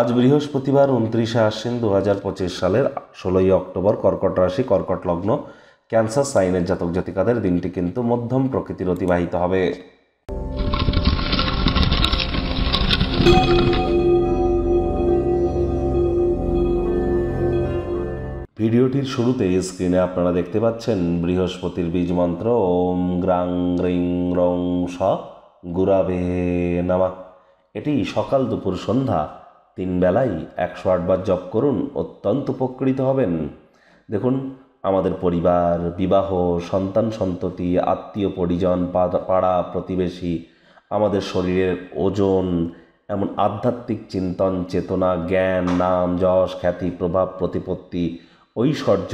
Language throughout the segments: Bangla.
আজ বৃহস্পতিবার 29শে আশ্বিন 2025 সালের 16ই অক্টোবর। কর্কট রাশি, কর্কট লগ্ন, ক্যান্সার সাইনের জাতক জাতিকাদের দিনটি কিন্তু মধ্যম প্রকৃতির অতিবাহিত হবে। ভিডিওটির শুরুতে স্ক্রিনে আপনারা দেখতে পাচ্ছেন বৃহস্পতির বীজ মন্ত্র ওম গ্রাং গ্রিং রং স গুরাবে নামা। এটি সকাল দুপুর সন্ধ্যা 3 বেলাই 108 বার জপ করুন, অত্যন্ত উপকৃত হবেন। দেখুন, আমাদের পরিবার, বিবাহ, সন্তান সন্ততি, আত্মীয় পরিজন, পাড়া প্রতিবেশী, আমাদের শরীরের ওজন, এমন আধ্যাত্মিক চিন্তন, চেতনা, জ্ঞান, নাম, যশ, খ্যাতি, প্রভাব, প্রতিপত্তি, ঐশ্বর্য,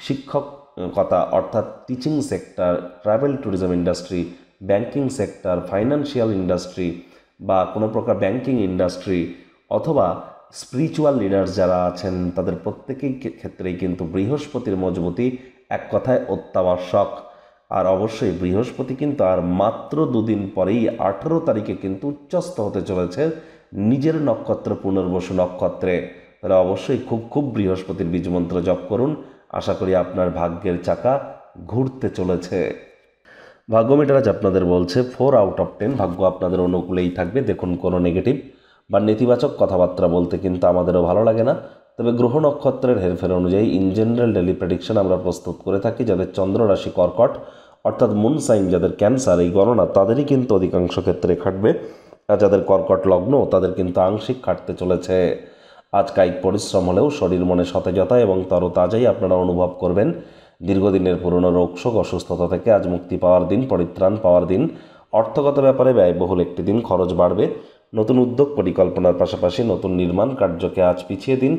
শিক্ষকতা অর্থাৎ teaching sector, travel tourism industry, banking sector, financial industry বা কোনো প্রকার ব্যাংকিং ইন্ডাস্ট্রি অথবা স্পিরিচুয়াল লিডার্স যারা আছেন, তাদের প্রত্যেকেই ক্ষেত্রেই কিন্তু বৃহস্পতির মজবুতি এক কথায় অত্যাবশ্যক। আর অবশ্যই বৃহস্পতি কিন্তু আর মাত্র 2 দিন পরেই 18 তারিখে কিন্তু উচ্চস্থ হতে চলেছে নিজের নক্ষত্র পুনর্বসু নক্ষত্রে। তাহলে অবশ্যই খুব বৃহস্পতির বীজমন্ত্র জপ করুন। আশা করি আপনার ভাগ্যের চাকা ঘুরতে চলেছে। ভাগ্যমিটার আজ আপনাদের বলছে 4 আউট অফ 10 ভাগ্য আপনাদের অনুকূলেই থাকবে। দেখুন, কোনো নেগেটিভ বা নেতিবাচক কথাবার্তা বলতে কিন্তু আমাদেরও ভালো লাগে না। তবে গ্রহ নক্ষত্রের হেরফের অনুযায়ী ইন জেনারেল ডেলি প্রেডিকশন আমরা প্রস্তুত করে থাকি। যাদের চন্দ্র রাশি কর্কট অর্থাৎ মুন সাইন, যাদের ক্যান্সার, এই গণনা তাদেরই কিন্তু অধিকাংশ ক্ষেত্রে খাটবে। আর যাদের কর্কট লগ্ন তাদের কিন্তু আংশিক খাটতে চলেছে। আজ কায়িক পরিশ্রম হলেও শরীর মনে সতেজতা এবং তরতাজাই আপনারা অনুভব করবেন। দীর্ঘদিনের পুরনো রোগশোক, অসুস্থতা থেকে আজ মুক্তি পাওয়ার দিন, পরিত্রাণ পাওয়ার দিন। অর্থগত ব্যাপারে ব্যয়বহুল একটি দিন, খরচ বাড়বে। নতুন উদ্যোগ পরিকল্পনার পাশাপাশি নতুন নির্মাণ কার্যকে আজ পিছিয়ে দিন।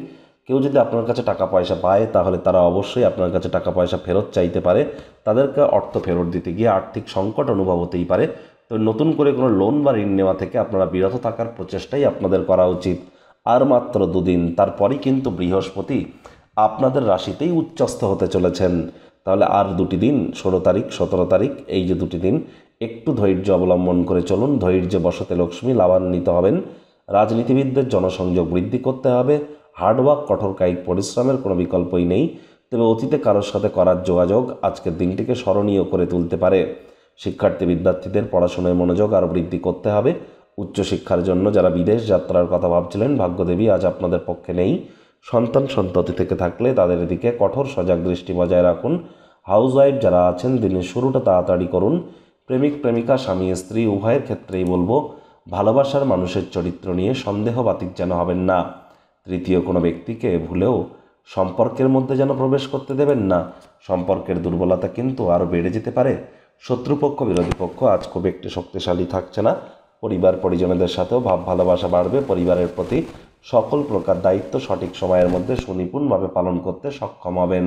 কেউ যদি আপনার কাছে টাকা পয়সা পায় তাহলে তারা অবশ্যই আপনার কাছে টাকা পয়সা ফেরত চাইতে পারে। তাদেরকে অর্থ ফেরত দিতে গিয়ে আর্থিক সংকট অনুভব হতেই পারে। তো নতুন করে কোনো লোন বা ঋণ নেওয়া থেকে আপনারা বিরত থাকার প্রচেষ্টাই আপনাদের করা উচিত। আর মাত্র 2 দিন, তারপরই কিন্তু বৃহস্পতি আপনাদের রাশিতেই উচ্চস্থ হতে চলেছেন। তাহলে আর 2টি দিন, 16 তারিখ 17 তারিখ, এই যে 2টি দিন একটু ধৈর্য অবলম্বন করে চলুন। ধৈর্যে বশতে লক্ষ্মী লাভান্বিত হবেন। রাজনীতিবিদদের জনসংযোগ বৃদ্ধি করতে হবে। হার্ডওয়ার্ক, কঠোর কায়িক পরিশ্রমের কোনো বিকল্পই নেই। তবে অতীতে কারোর সাথে করার যোগাযোগ আজকের দিনটিকে স্মরণীয় করে তুলতে পারে। শিক্ষার্থী বিদ্যার্থীদের পড়াশোনায় মনোযোগ আরও বৃদ্ধি করতে হবে। উচ্চশিক্ষার জন্য যারা বিদেশ যাত্রার কথা ভাবছিলেন, ভাগ্যদেবী আজ আপনাদের পক্ষে নেই। সন্তান সন্ততি থেকে থাকলে তাদের দিকে কঠোর সজাগ দৃষ্টি বজায় রাখুন। হাউসওয়াইফ যারা আছেন, দিনের শুরুটা তাড়াতাড়ি করুন। প্রেমিক প্রেমিকা, স্বামী স্ত্রী উভয়ের ক্ষেত্রেই বলবো, ভালোবাসার মানুষের চরিত্র নিয়ে সন্দেহবাতিক যেন হবেন না। তৃতীয় কোনো ব্যক্তিকে ভুলেও সম্পর্কের মধ্যে যেন প্রবেশ করতে দেবেন না। সম্পর্কের দুর্বলতা কিন্তু আরও বেড়ে যেতে পারে। শত্রুপক্ষ, বিরোধী পক্ষ আজ খুব একটি শক্তিশালী থাকছে না। পরিবার পরিজনদের সাথেও ভাব ভালোবাসা বাড়বে। পরিবারের প্রতি সকল প্রকার দায়িত্ব সঠিক সময়ের মধ্যে সুনিপুণভাবে পালন করতে সক্ষম হবেন।